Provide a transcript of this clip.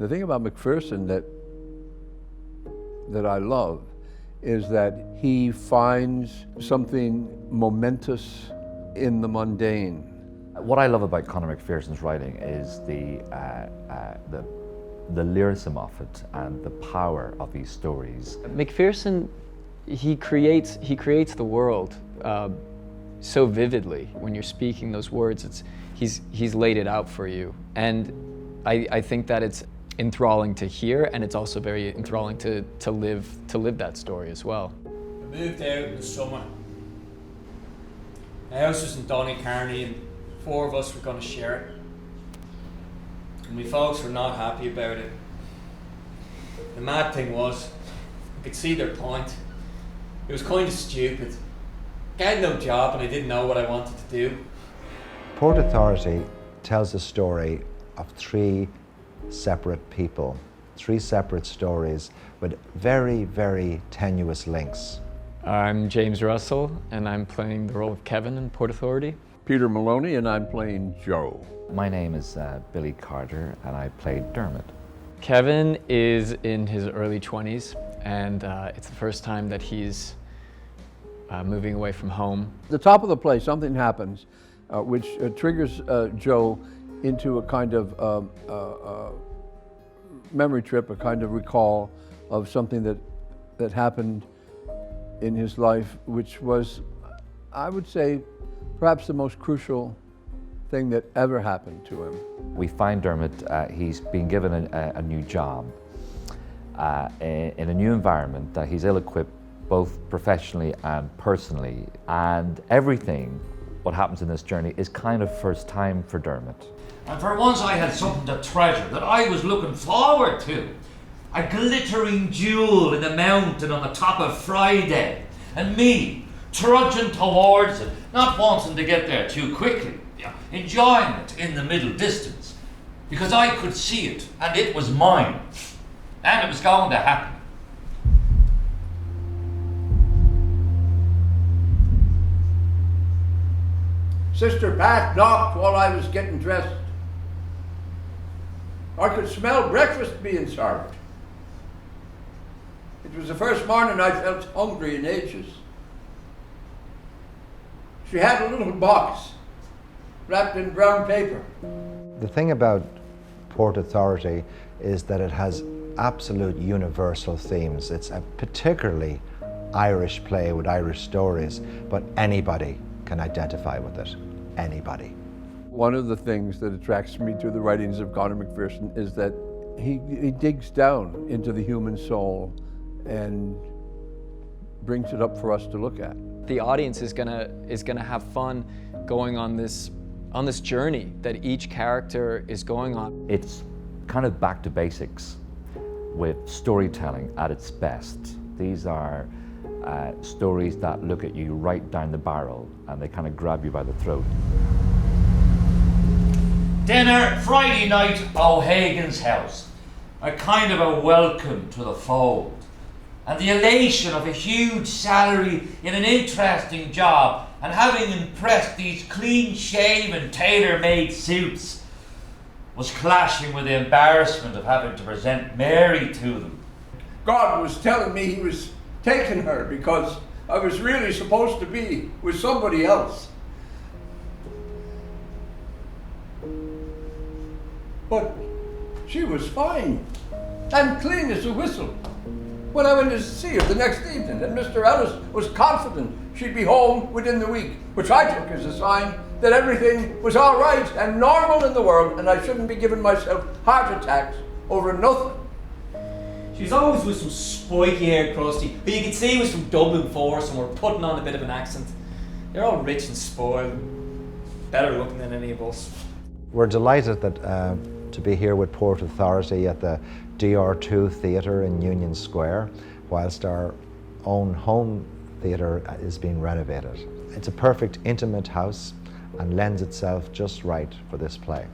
The thing about McPherson that I love is that he finds something momentous in the mundane. What I love about Conor McPherson's writing is the lyricism of it and the power of these stories. McPherson, he creates the world so vividly. When you're speaking those words, he's laid it out for you, and I think that it's enthralling to hear, and it's also very enthralling to live that story as well. I moved out in the summer. My house was in Donnycarney, and 4 of us were going to share it. And my folks were not happy about it. The mad thing was, I could see their point. It was kind of stupid. I had no job and I didn't know what I wanted to do. Port Authority tells the story of 3 separate people, 3 separate stories with very, very tenuous links. I'm James Russell, and I'm playing the role of Kevin in Port Authority. Peter Maloney, and I'm playing Joe. My name is Billy Carter, and I played Dermot. Kevin is in his early 20s, and it's the first time that he's moving away from home. At the top of the play, something happens which triggers Joe into a kind of memory trip, a kind of recall of something that happened in his life, which was, I would say, perhaps the most crucial thing that ever happened to him. We find Dermot, he's been given a new job in a new environment that he's ill-equipped both professionally and personally, and everything what happens in this journey is kind of first time for Dermot. And for once I had something to treasure that I was looking forward to. A glittering jewel in the mountain on the top of Friday, and me trudging towards it, not wanting to get there too quickly, enjoying it in the middle distance, because I could see it and it was mine, and it was going to happen. Sister Pat knocked while I was getting dressed. I could smell breakfast being served. It was the first morning I felt hungry in ages. She had a little box wrapped in brown paper. The thing about Port Authority is that it has absolute universal themes. It's a particularly Irish play with Irish stories, but anybody can identify with it. Anybody. One of the things that attracts me to the writings of Conor McPherson is that he digs down into the human soul and brings it up for us to look at. The audience is gonna have fun going on this journey that each character is going on. It's kind of back to basics with storytelling at its best. These are stories that look at you right down the barrel and they kind of grab you by the throat. Dinner Friday night, O'Hagan's house. A kind of a welcome to the fold. And the elation of a huge salary in an interesting job and having impressed these clean-shaven, tailor-made suits was clashing with the embarrassment of having to present Mary to them. God was telling me he was taking her because I was really supposed to be with somebody else. But she was fine and clean as a whistle. When I went to see her the next evening, and Mr. Ellis was confident she'd be home within the week, which I took as a sign that everything was all right and normal in the world, and I shouldn't be giving myself heart attacks over nothing. She was always with some spiky haired crusty, who you could see was from Dublin Force and were putting on a bit of an accent. They're all rich and spoiled, better looking than any of us. We're delighted that to be here with Port Authority at the DR2 Theatre in Union Square, whilst our own home theatre is being renovated. It's a perfect intimate house and lends itself just right for this play.